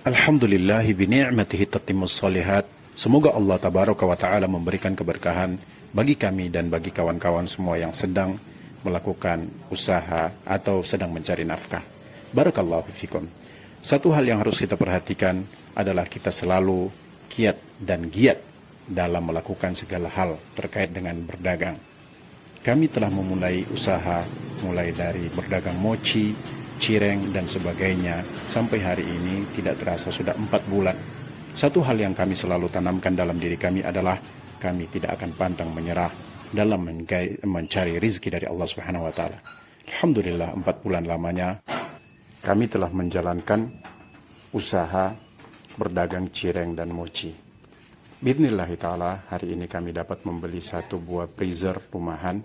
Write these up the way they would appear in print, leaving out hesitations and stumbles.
Alhamdulillahi bini'matihi tatimmus shalihat. Semoga Allah tabaraka wa ta'ala memberikan keberkahan bagi kami dan bagi kawan-kawan semua yang sedang melakukan usaha atau sedang mencari nafkah. Barakallahu fikum. Satu hal yang harus kita perhatikan adalah kita selalu kiat dan giat dalam melakukan segala hal terkait dengan berdagang. Kami telah memulai usaha mulai dari berdagang mochi, cireng dan sebagainya sampai hari ini tidak terasa sudah 4 bulan. Satu hal yang kami selalu tanamkan dalam diri kami adalah kami tidak akan pantang menyerah dalam mencari rizki dari Allah Subhanahu wa taala. Alhamdulillah 4 bulan lamanya kami telah menjalankan usaha berdagang cireng dan mochi. Bismillah ta'ala, hari ini kami dapat membeli satu buah freezer rumahan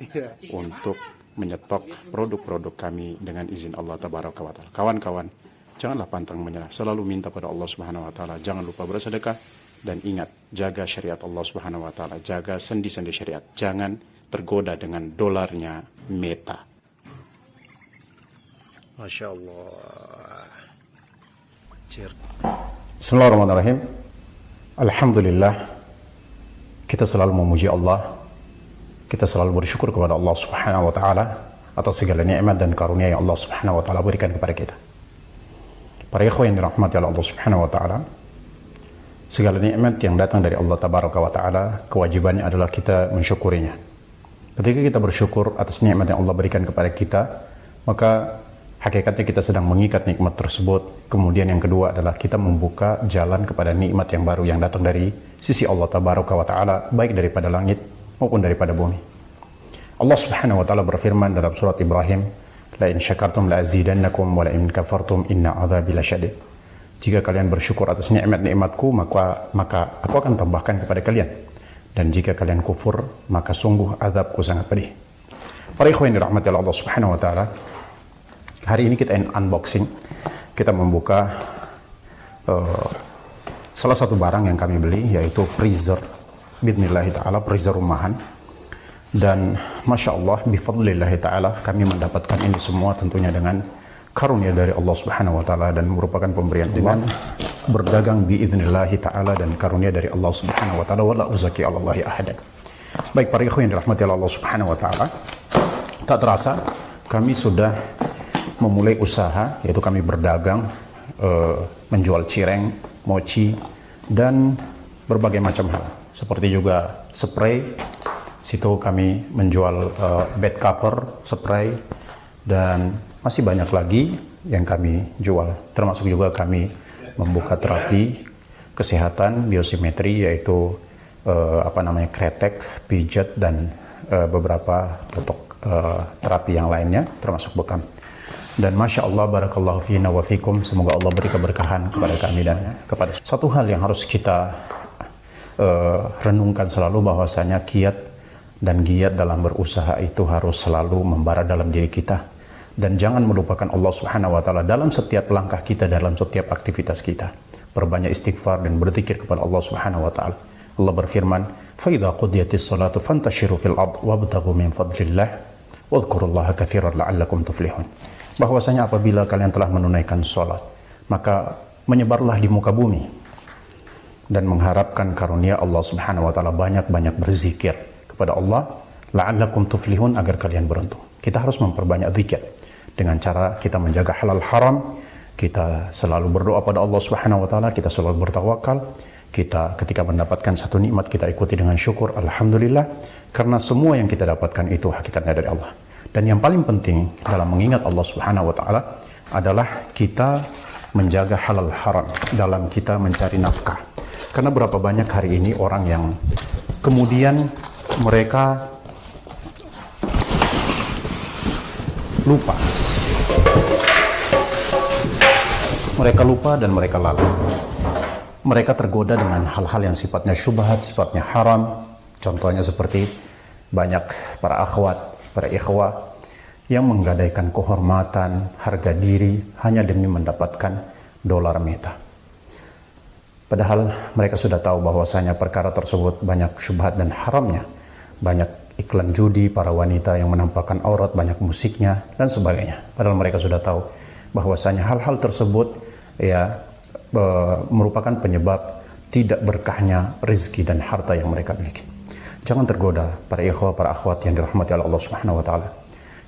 untuk menyetok produk-produk kami dengan izin Allah tabaraka wa ta'ala. Kawan-kawan, janganlah pantang menyerah, selalu minta pada Allah Subhanahu wa taala, jangan lupa bersedekah dan ingat, jaga syariat Allah Subhanahu wa taala, jaga sendi-sendi syariat, jangan tergoda dengan dolarnya Meta. Masya Allah. Bismillahirrahmanirrahim. Alhamdulillah, kita selalu memuji Allah. Kita selalu bersyukur kepada Allah Subhanahu wa taala atas segala nikmat dan karunia yang Allah Subhanahu wa taala berikan kepada kita. Para ikhwan yang dirahmati oleh Allah Subhanahu wa taala, segala nikmat yang datang dari Allah Tabaraka wa taala, kewajibannya adalah kita mensyukurinya. Ketika kita bersyukur atas nikmat yang Allah berikan kepada kita, maka hakikatnya kita sedang mengikat nikmat tersebut. Kemudian yang kedua adalah kita membuka jalan kepada nikmat yang baru yang datang dari sisi Allah Tabaraka wa taala, baik daripada langit maupun daripada bumi. Allah Subhanahu wa taala berfirman dalam surat Ibrahim, la in syakartum la azidannakum wa la in kafartum inna adzabi lasyadid. Jika kalian bersyukur atas nikmat-nikmatku, maka aku akan tambahkan kepada kalian, dan jika kalian kufur, maka sungguh azabku sangat pedih. Para ikhwan yang dirahmati Allah Subhanahu wa taala, hari ini kita unboxing, kita membuka salah satu barang yang kami beli, yaitu freezer. Bismillah ta'ala, freezer rumahan. Dan Masya Allah, bifadlillahi ta'ala, kami mendapatkan ini semua tentunya dengan karunia dari Allah Subhanahu wa ta'ala, dan merupakan pemberian dengan berdagang biidnillahi ta'ala dan karunia dari Allah Subhanahu wa ta'ala, wala uzaki Allahi ahadan. Baik para ikhwan yang dirahmati Allah Subhanahu wa ta'ala, tak terasa kami sudah memulai usaha, yaitu kami berdagang, menjual cireng, mochi, dan berbagai macam hal. Seperti juga spray, situ kami menjual bed cover, spray, dan masih banyak lagi yang kami jual. Termasuk juga kami membuka terapi kesehatan biosimetri, yaitu kretek, pijat, dan beberapa bentuk terapi yang lainnya, termasuk bekam. Dan Masya Allah, barakallahu fina wa fikum, semoga Allah beri keberkahan kepada kami dan kepada. Satu hal yang harus kita renungkan selalu, bahwasanya kiat dan giat dalam berusaha itu harus selalu membara dalam diri kita, dan jangan melupakan Allah Subhanahu wa taala dalam setiap langkah kita, dalam setiap aktivitas kita. Perbanyak istighfar dan berzikir kepada Allah Subhanahu wa taala. Allah berfirman, fa idza qudiyatis salatu fantashiru fil ard wabtaghu min fadlillah wadhkurullaha katsiran la'allakum tuflihun. Bahwasanya apabila kalian telah menunaikan salat, maka menyebarlah di muka bumi dan mengharapkan karunia Allah Subhanahu wa taala, banyak-banyak berzikir kepada Allah, la'allakum tuflihun, agar kalian beruntung. Kita harus memperbanyak zikir dengan cara kita menjaga halal haram, kita selalu berdoa pada Allah Subhanahu wa taala, kita selalu bertawakal, kita ketika mendapatkan satu nikmat kita ikuti dengan syukur, alhamdulillah, karena semua yang kita dapatkan itu hakikatnya dari Allah. Dan yang paling penting dalam mengingat Allah Subhanahu wa taala adalah kita menjaga halal haram dalam kita mencari nafkah. Karena berapa banyak hari ini orang yang kemudian mereka lupa. Mereka lupa dan mereka lalai. Mereka tergoda dengan hal-hal yang sifatnya syubhat, sifatnya haram. Contohnya seperti banyak para akhwat, para ikhwah yang menggadaikan kehormatan, harga diri hanya demi mendapatkan dolar Meta. Padahal mereka sudah tahu bahwasanya perkara tersebut banyak syubhat dan haramnya. Banyak iklan judi, para wanita yang menampakkan aurat, banyak musiknya, dan sebagainya. Padahal mereka sudah tahu bahwasanya hal-hal tersebut ya merupakan penyebab tidak berkahnya rezeki dan harta yang mereka miliki. Jangan tergoda para ikhwah, para akhwat yang dirahmati oleh Allah Subhanahu wa taala.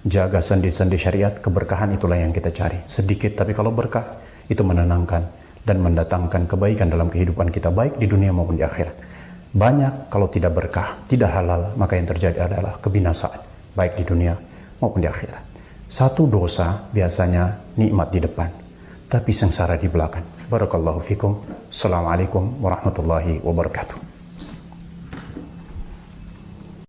Jaga sendi-sendi syariat, keberkahan itulah yang kita cari. Sedikit tapi kalau berkah itu menenangkan dan mendatangkan kebaikan dalam kehidupan kita, baik di dunia maupun di akhirat. Banyak kalau tidak berkah, tidak halal, maka yang terjadi adalah kebinasaan, baik di dunia maupun di akhirat. Satu dosa biasanya nikmat di depan, tapi sengsara di belakang. Barakallahu fikum. Assalamualaikum warahmatullahi wabarakatuh.